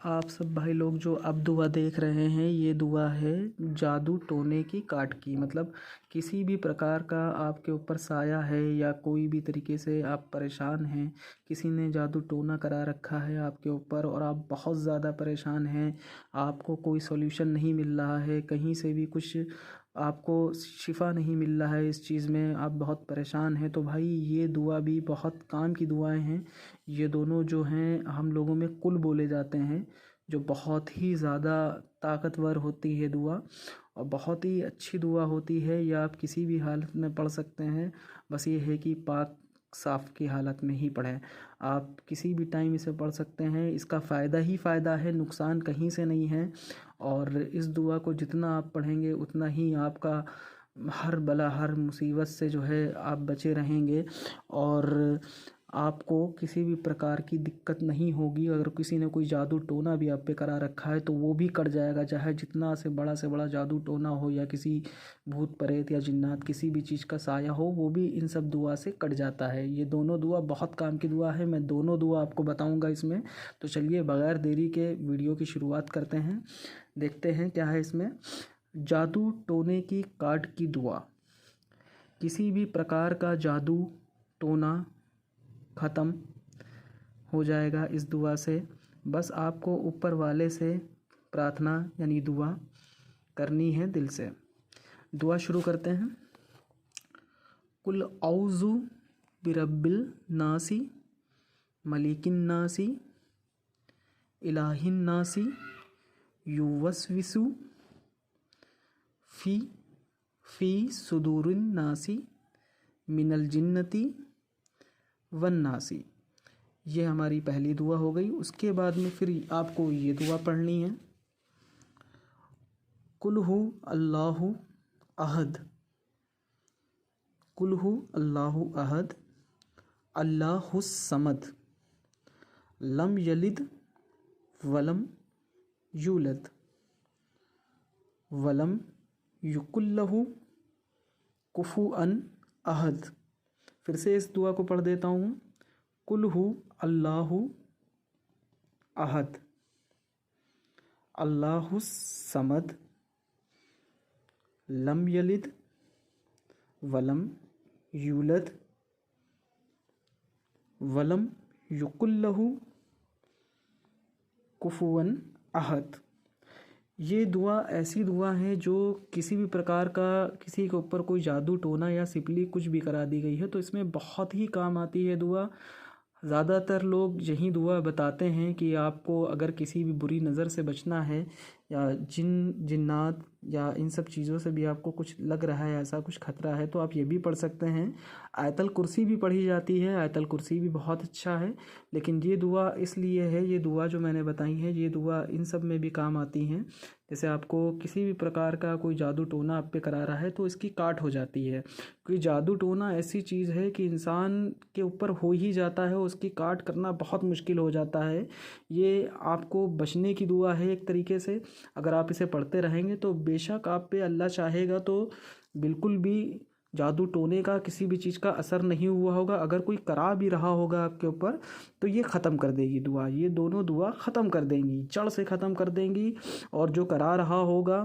आप सब भाई लोग जो अब दुआ देख रहे हैं, ये दुआ है जादू टोने की काट की। मतलब किसी भी प्रकार का आपके ऊपर साया है या कोई भी तरीके से आप परेशान हैं, किसी ने जादू टोना करा रखा है आपके ऊपर और आप बहुत ज़्यादा परेशान हैं, आपको कोई सॉल्यूशन नहीं मिल रहा है, कहीं से भी कुछ आपको शिफ़ा नहीं मिल रहा है, इस चीज़ में आप बहुत परेशान हैं, तो भाई ये दुआ भी बहुत काम की दुआएं हैं। ये दोनों जो हैं हम लोगों में कुल बोले जाते हैं, जो बहुत ही ज़्यादा ताकतवर होती है दुआ और बहुत ही अच्छी दुआ होती है। ये आप किसी भी हालत में पढ़ सकते हैं, बस ये है कि पाक साफ़ की हालत में ही पढ़ें। आप किसी भी टाइम इसे पढ़ सकते हैं, इसका फ़ायदा ही फ़ायदा है, नुकसान कहीं से नहीं है। और इस दुआ को जितना आप पढ़ेंगे उतना ही आपका हर बला हर मुसीबत से जो है आप बचे रहेंगे और आपको किसी भी प्रकार की दिक्कत नहीं होगी। अगर किसी ने कोई जादू टोना भी आप पे करा रखा है तो वो भी कट जाएगा, चाहे जितना से बड़ा जादू टोना हो या किसी भूत प्रेत या जिन्नात किसी भी चीज़ का साया हो, वो भी इन सब दुआ से कट जाता है। ये दोनों दुआ बहुत काम की दुआ है, मैं दोनों दुआ आपको बताऊंगा इसमें। तो चलिए बगैर देरी के वीडियो की शुरुआत करते हैं, देखते हैं क्या है इसमें। जादू टोने की काट की दुआ। किसी भी प्रकार का जादू टोना ख़त्म हो जाएगा इस दुआ से। बस आपको ऊपर वाले से प्रार्थना यानी दुआ करनी है दिल से। दुआ शुरू करते हैं। कुल औज़ु बिरब्बिल नासी मलिकिन नासी इलाहिन नासी युवस्विसु फ़ी फ़ी सुदूरिन नासी मिनल जिन्नती वन नासी। ये हमारी पहली दुआ हो गई। उसके बाद में फिर आपको ये दुआ पढ़नी है। कुल्हु अल्लाहु अहद, कुल्हु अल्लाहु अहद अल्लाहुस समद लम यलिद वलम यूलद वलम युकुल्लहु कुफुअन अहद। फिर से इस दुआ को पढ़ देता हूँ। कुल्हु अल्लाहु अहद अल्लाहुस समद लम यलिद वलम यूलद वलम युकुल्लहु कुफुवन अहद। ये दुआ ऐसी दुआ है जो किसी भी प्रकार का किसी के ऊपर कोई जादू टोना या सिपली कुछ भी करा दी गई है तो इसमें बहुत ही काम आती है दुआ। ज़्यादातर लोग यही दुआ बताते हैं कि आपको अगर किसी भी बुरी नज़र से बचना है या जिन्नात या इन सब चीज़ों से भी आपको कुछ लग रहा है, ऐसा कुछ खतरा है, तो आप ये भी पढ़ सकते हैं। आयतल कुर्सी भी पढ़ी जाती है, आयतल कुर्सी भी बहुत अच्छा है। लेकिन ये दुआ इसलिए है, ये दुआ जो मैंने बताई है ये दुआ इन सब में भी काम आती हैं। जैसे आपको किसी भी प्रकार का कोई जादू टोना आप पे करा रहा है तो इसकी काट हो जाती है। कोई जादू टोना ऐसी चीज़ है कि इंसान के ऊपर हो ही जाता है, उसकी काट करना बहुत मुश्किल हो जाता है। ये आपको बचने की दुआ है एक तरीके से। अगर आप इसे पढ़ते रहेंगे तो बेशक आप पे अल्लाह चाहेगा तो बिल्कुल भी जादू टोने का किसी भी चीज़ का असर नहीं हुआ होगा। अगर कोई करा भी रहा होगा आपके ऊपर तो ये ख़त्म कर देगी दुआ। ये दोनों दुआ ख़त्म कर देंगी, जड़ से ख़त्म कर देंगी। और जो करा रहा होगा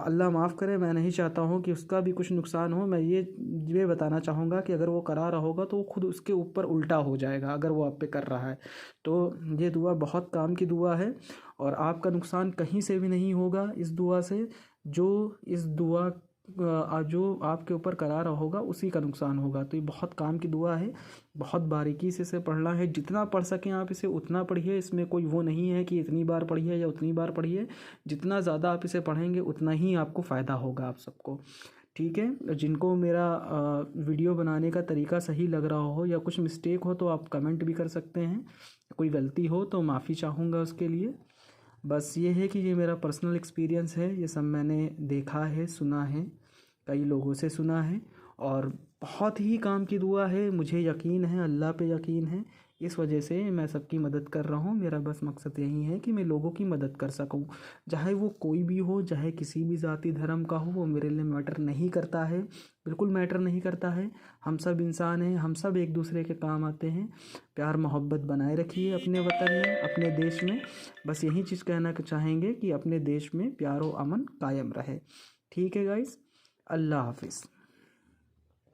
अल्लाह माफ़ करे, मैं नहीं चाहता हूँ कि उसका भी कुछ नुकसान हो। मैं ये बताना चाहूँगा कि अगर वो करा रहा होगा तो वो खुद उसके ऊपर उल्टा हो जाएगा अगर वो आप पे कर रहा है। तो ये दुआ बहुत काम की दुआ है और आपका नुकसान कहीं से भी नहीं होगा इस दुआ से। जो इस दुआ जो आपके ऊपर करा रहा होगा उसी का नुकसान होगा। तो ये बहुत काम की दुआ है, बहुत बारीकी से इसे पढ़ना है। जितना पढ़ सकें आप इसे उतना पढ़िए। इसमें कोई वो नहीं है कि इतनी बार पढ़िए या उतनी बार पढ़िए। जितना ज़्यादा आप इसे पढ़ेंगे उतना ही आपको फ़ायदा होगा आप सबको। ठीक है, जिनको मेरा वीडियो बनाने का तरीका सही लग रहा हो या कुछ मिस्टेक हो तो आप कमेंट भी कर सकते हैं। कोई गलती हो तो माफ़ी चाहूँगा उसके लिए। बस ये है कि ये मेरा पर्सनल एक्सपीरियंस है, ये सब मैंने देखा है, सुना है, कई लोगों से सुना है और बहुत ही काम की दुआ है। मुझे यकीन है, अल्लाह पे यकीन है, इस वजह से मैं सबकी मदद कर रहा हूँ। मेरा बस मकसद यही है कि मैं लोगों की मदद कर सकूँ, चाहे वो कोई भी हो, चाहे किसी भी जाति धर्म का हो, वो मेरे लिए मैटर नहीं करता है, बिल्कुल मैटर नहीं करता है। हम सब इंसान हैं, हम सब एक दूसरे के काम आते हैं। प्यार मोहब्बत बनाए रखिए अपने वतन में, अपने देश में। बस यही चीज़ कहना चाहेंगे कि अपने देश में प्यार और अमन कायम रहे। ठीक है गाइस, अल्लाह हाफिज़।